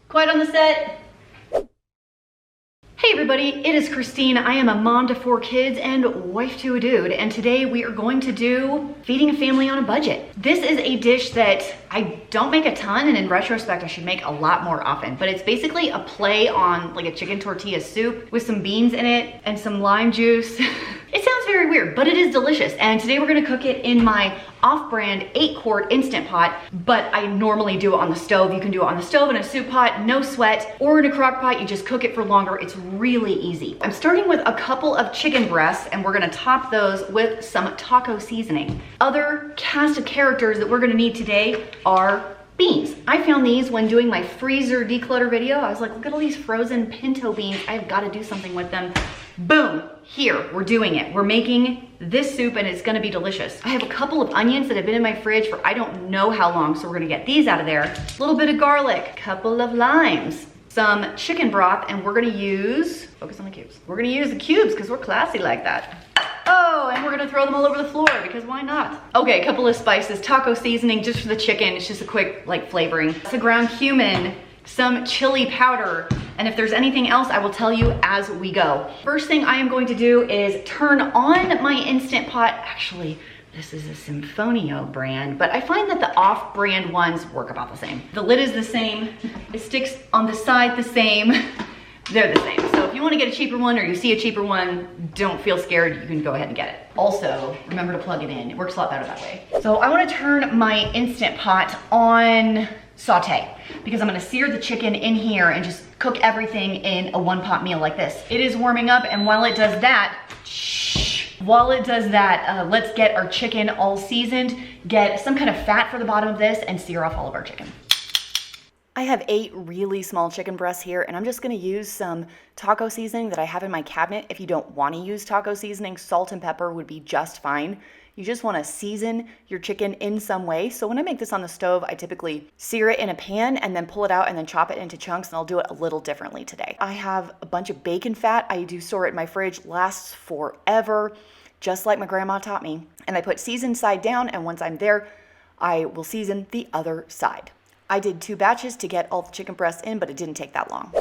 Quiet on the set. Hey everybody, it is Christine. I am a mom to 4 kids and wife to a dude, and today we are going to do feeding a family on a budget. This is a dish that I don't make a ton, and in retrospect I should make a lot more often, but it's basically a play on like a chicken tortilla soup with some beans in it and some lime juice. It sounds very weird, but it is delicious, and today we're gonna cook it in my off-brand 8-quart Instant Pot, but I normally do it on the stove. You can do it on the stove in a soup pot, no sweat, or in a crock pot. You just cook it for longer. It's really easy. I'm starting with a couple of chicken breasts, and we're gonna top those with some taco seasoning. Other cast of characters that we're gonna need today are beans. I found these when doing my freezer declutter video. I was like, look at all these frozen pinto beans. I've got to do something with them. Boom, here, we're doing it. We're making this soup and it's gonna be delicious. I have a couple of onions that have been in my fridge for I don't know how long, so we're gonna get these out of there. A little bit of garlic, couple of limes, some chicken broth, and we're gonna use, focus on the cubes. We're gonna use the cubes because we're classy like that. Oh, and we're gonna throw them all over the floor because why not? Okay, a couple of spices, taco seasoning just for the chicken. It's just a quick like flavoring. Some ground cumin, some chili powder, and if there's anything else, I will tell you as we go. First thing I am going to do is turn on my Instant Pot. Actually, this is a Symfonio brand, but I find that the off-brand ones work about the same. The lid is the same, it sticks on the side the same. They're the same. So if you want to get a cheaper one or you see a cheaper one, don't feel scared, you can go ahead and get it. Also, remember to plug it in. It works a lot better that way. So I want to turn my Instant Pot on saute because I'm going to sear the chicken in here and just cook everything in a one-pot meal like this. It is warming up, and while it does that, let's get our chicken all seasoned, get some kind of fat for the bottom of this, and sear off all of our chicken. I have 8 really small chicken breasts here, and I'm just gonna use some taco seasoning that I have in my cabinet. If you don't wanna use taco seasoning, salt and pepper would be just fine. You just wanna season your chicken in some way. So when I make this on the stove, I typically sear it in a pan and then pull it out and then chop it into chunks, and I'll do it a little differently today. I have a bunch of bacon fat. I do store it in my fridge, lasts forever, just like my grandma taught me. And I put season side down, and once I'm there, I will season the other side. I did 2 batches to get all the chicken breasts in, but it didn't take that long.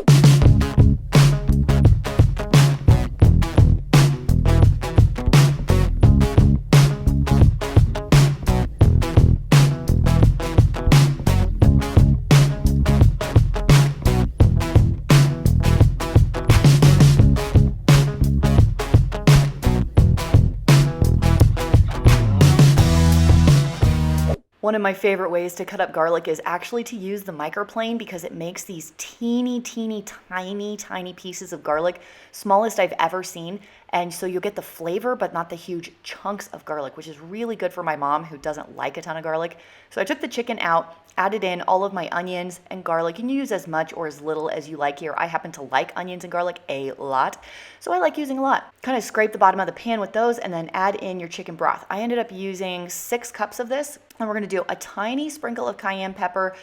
One of my favorite ways to cut up garlic is actually to use the microplane because it makes these teeny tiny pieces of garlic, smallest I've ever seen. And so you'll get the flavor, but not the huge chunks of garlic, which is really good for my mom who doesn't like a ton of garlic. So I took the chicken out, added in all of my onions and garlic. You can use as much or as little as you like here. I happen to like onions and garlic a lot, so I like using a lot. Kind of scrape the bottom of the pan with those and then add in your chicken broth. I ended up using 6 cups of this, and we're gonna do a tiny sprinkle of cayenne pepper,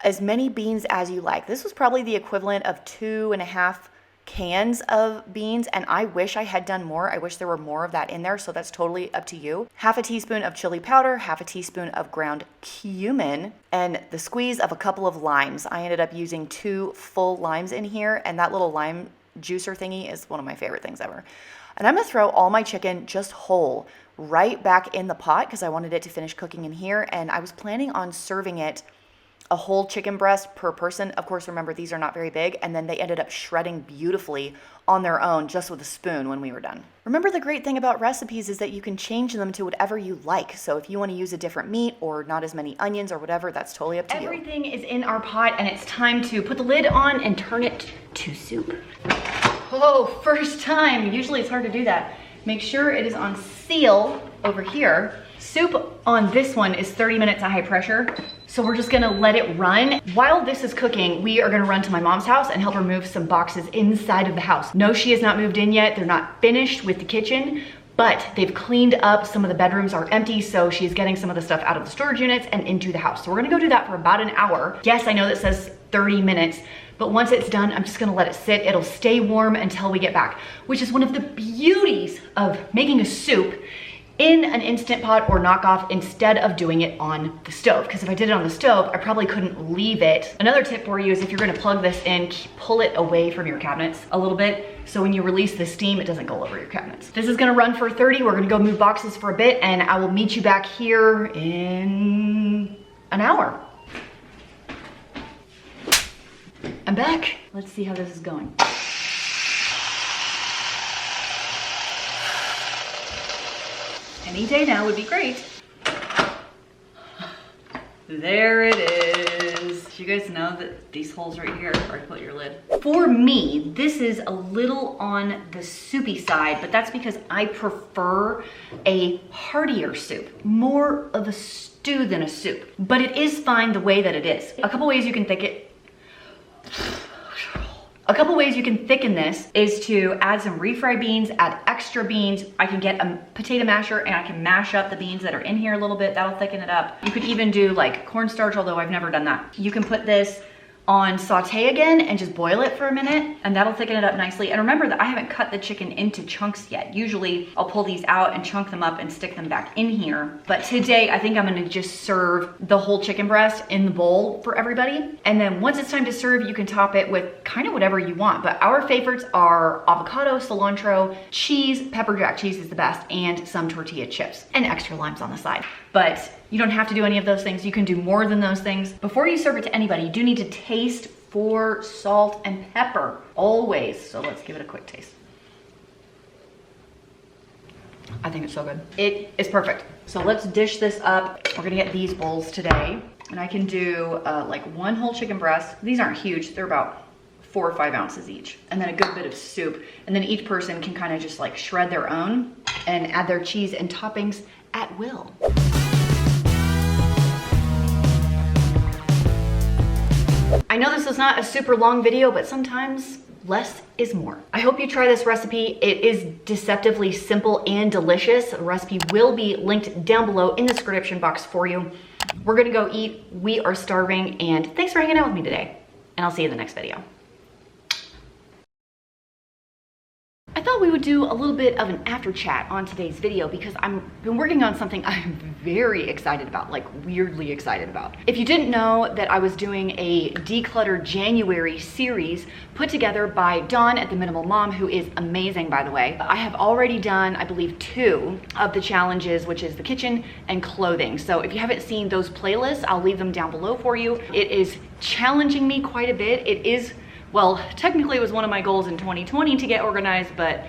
as many beans as you like. This was probably the equivalent of 2.5 cans of beans, and I wish I had done more. I wish there were more of that in there, so that's totally up to you. Half a teaspoon of chili powder, half a teaspoon of ground cumin, and the squeeze of a couple of limes. I ended up using 2 full limes in here, and that little lime juicer thingy is one of my favorite things ever. And I'm gonna throw all my chicken just whole right back in the pot because I wanted it to finish cooking in here, and I was planning on serving it a whole chicken breast per person. Of course, remember, these are not very big, and then they ended up shredding beautifully on their own just with a spoon when we were done. Remember, the great thing about recipes is that you can change them to whatever you like. So if you want to use a different meat or not as many onions or whatever, that's totally up to you. Everything is in our pot, and it's time to put the lid on and turn it to soup. Oh, first time. Usually it's hard to do that. Make sure it is on seal over here. Soup on this one is 30 minutes at high pressure, so we're just gonna let it run. While this is cooking, we are gonna run to my mom's house and help her move some boxes inside of the house. No, she has not moved in yet. They're not finished with the kitchen, but they've cleaned up. Some of the bedrooms are empty, so she's getting some of the stuff out of the storage units and into the house. So we're gonna go do that for about an hour. Yes, I know that says 30 minutes, but once it's done, I'm just gonna let it sit. It'll stay warm until we get back, which is one of the beauties of making a soup, in an Instant Pot or knockoff instead of doing it on the stove. Because if I did it on the stove, I probably couldn't leave it. Another tip for you is if you're gonna plug this in, pull it away from your cabinets a little bit, so when you release the steam, it doesn't go over your cabinets. This is gonna run for 30. We're gonna go move boxes for a bit, and I will meet you back here in an hour. I'm back. Let's see how this is going. Any day now would be great. There it is. You guys know that these holes right here are where I put your lid. For me, this is a little on the soupy side, but that's because I prefer a heartier soup, more of a stew than a soup. But it is fine the way that it is. A couple ways you can thicken this is to add some refried beans, add extra beans. I can get a potato masher and I can mash up the beans that are in here a little bit. That'll thicken it up. You could even do like cornstarch, although I've never done that. You can put this on saute again and just boil it for a minute, and that'll thicken it up nicely. And remember that I haven't cut the chicken into chunks yet. Usually I'll pull these out and chunk them up and stick them back in here. But today I think I'm gonna just serve the whole chicken breast in the bowl for everybody. And then once it's time to serve, you can top it with kind of whatever you want. But our favorites are avocado, cilantro, cheese, pepper jack cheese is the best, and some tortilla chips and extra limes on the side. But you don't have to do any of those things. You can do more than those things. Before you serve it to anybody, you do need to taste for salt and pepper, always. So let's give it a quick taste. I think it's so good. It is perfect. So let's dish this up. We're gonna get these bowls today. And I can do like one whole chicken breast. These aren't huge, they're about 4 or 5 ounces each. And then a good bit of soup. And then each person can kind of just like shred their own and add their cheese and toppings at will. I know this is not a super long video, but sometimes less is more. I hope you try this recipe. It is deceptively simple and delicious. The recipe will be linked down below in the description box for you. We're gonna go eat. We are starving, and thanks for hanging out with me today. And I'll see you in the next video. I thought we would do a little bit of an after chat on today's video because I've been working on something I'm very excited about, like weirdly excited about. If you didn't know that I was doing a Declutter January series put together by Dawn at The Minimal Mom, who is amazing, by the way. I have already done, I believe, 2 of the challenges, which is the kitchen and clothing. So if you haven't seen those playlists, I'll leave them down below for you. It is challenging me quite a bit. It is, well, technically it was one of my goals in 2020 to get organized, but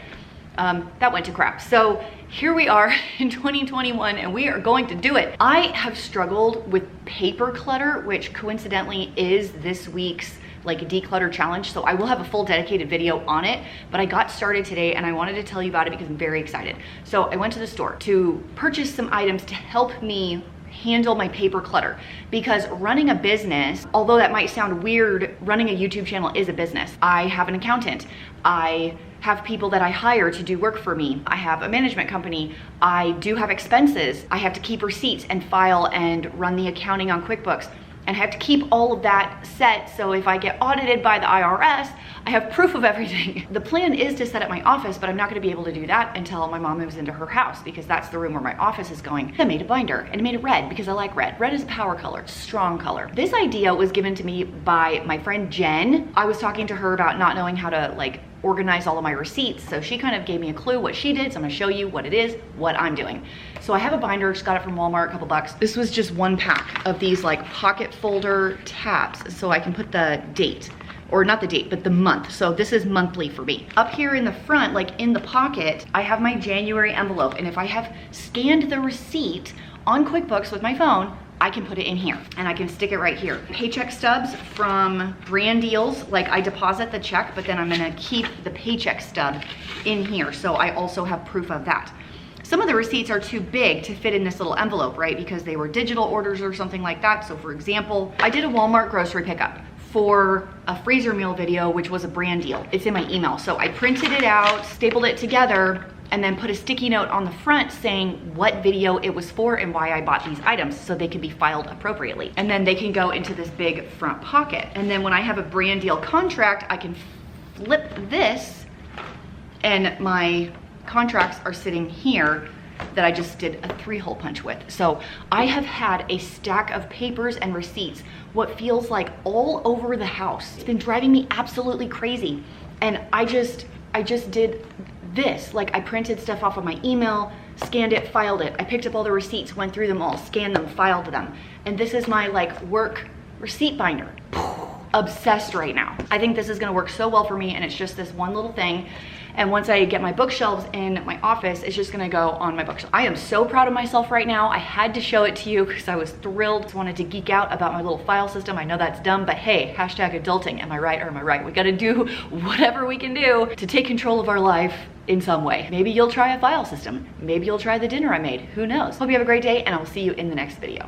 that went to crap. So here we are in 2021 and we are going to do it. I have struggled with paper clutter, which coincidentally is this week's like a declutter challenge. So I will have a full dedicated video on it, but I got started today and I wanted to tell you about it because I'm very excited. So I went to the store to purchase some items to help me handle my paper clutter, because running a business, although that might sound weird, running a YouTube channel is a business. I have an accountant. I have people that I hire to do work for me. I have a management company. I do have expenses. I have to keep receipts and file and run the accounting on QuickBooks. And I have to keep all of that set so if I get audited by the IRS, I have proof of everything. The plan is to set up my office, but I'm not gonna be able to do that until my mom moves into her house because that's the room where my office is going. I made a binder and I made it red because I like red. Red is a power color, strong color. This idea was given to me by my friend Jen. I was talking to her about not knowing how to like organize all of my receipts. So she kind of gave me a clue what she did. So I'm gonna show you what it is, what I'm doing. So I have a binder, just got it from Walmart, a couple bucks. This was just 1 pack of these like pocket folder tabs. So I can put the date, or not the date, but the month. So this is monthly for me. Up here in the front, like in the pocket, I have my January envelope. And if I have scanned the receipt on QuickBooks with my phone, I can put it in here and I can stick it right here. Paycheck stubs from brand deals, like I deposit the check, but then I'm gonna keep the paycheck stub in here. So I also have proof of that. Some of the receipts are too big to fit in this little envelope, right? Because they were digital orders or something like that. So for example, I did a Walmart grocery pickup for a freezer meal video, which was a brand deal. It's in my email. So I printed it out, stapled it together, and then put a sticky note on the front saying what video it was for and why I bought these items so they could be filed appropriately. And then they can go into this big front pocket. And then when I have a brand deal contract, I can flip this and my contracts are sitting here that I just did a 3-hole punch with. So I have had a stack of papers and receipts, what feels like all over the house. It's been driving me absolutely crazy. And I just did this. Like, I printed stuff off of my email, scanned it, filed it. I picked up all the receipts, went through them all, scanned them, filed them. And this is my like work receipt binder. Obsessed right now. I think this is gonna work so well for me, and it's just this one little thing. And once I get my bookshelves in my office, it's just gonna go on my bookshelf. I am so proud of myself right now. I had to show it to you because I was thrilled. Just wanted to geek out about my little file system. I know that's dumb, but hey, hashtag adulting. Am I right or am I right? We gotta do whatever we can do to take control of our life in some way. Maybe you'll try a file system. Maybe you'll try the dinner I made. Who knows? Hope you have a great day, and I will see you in the next video.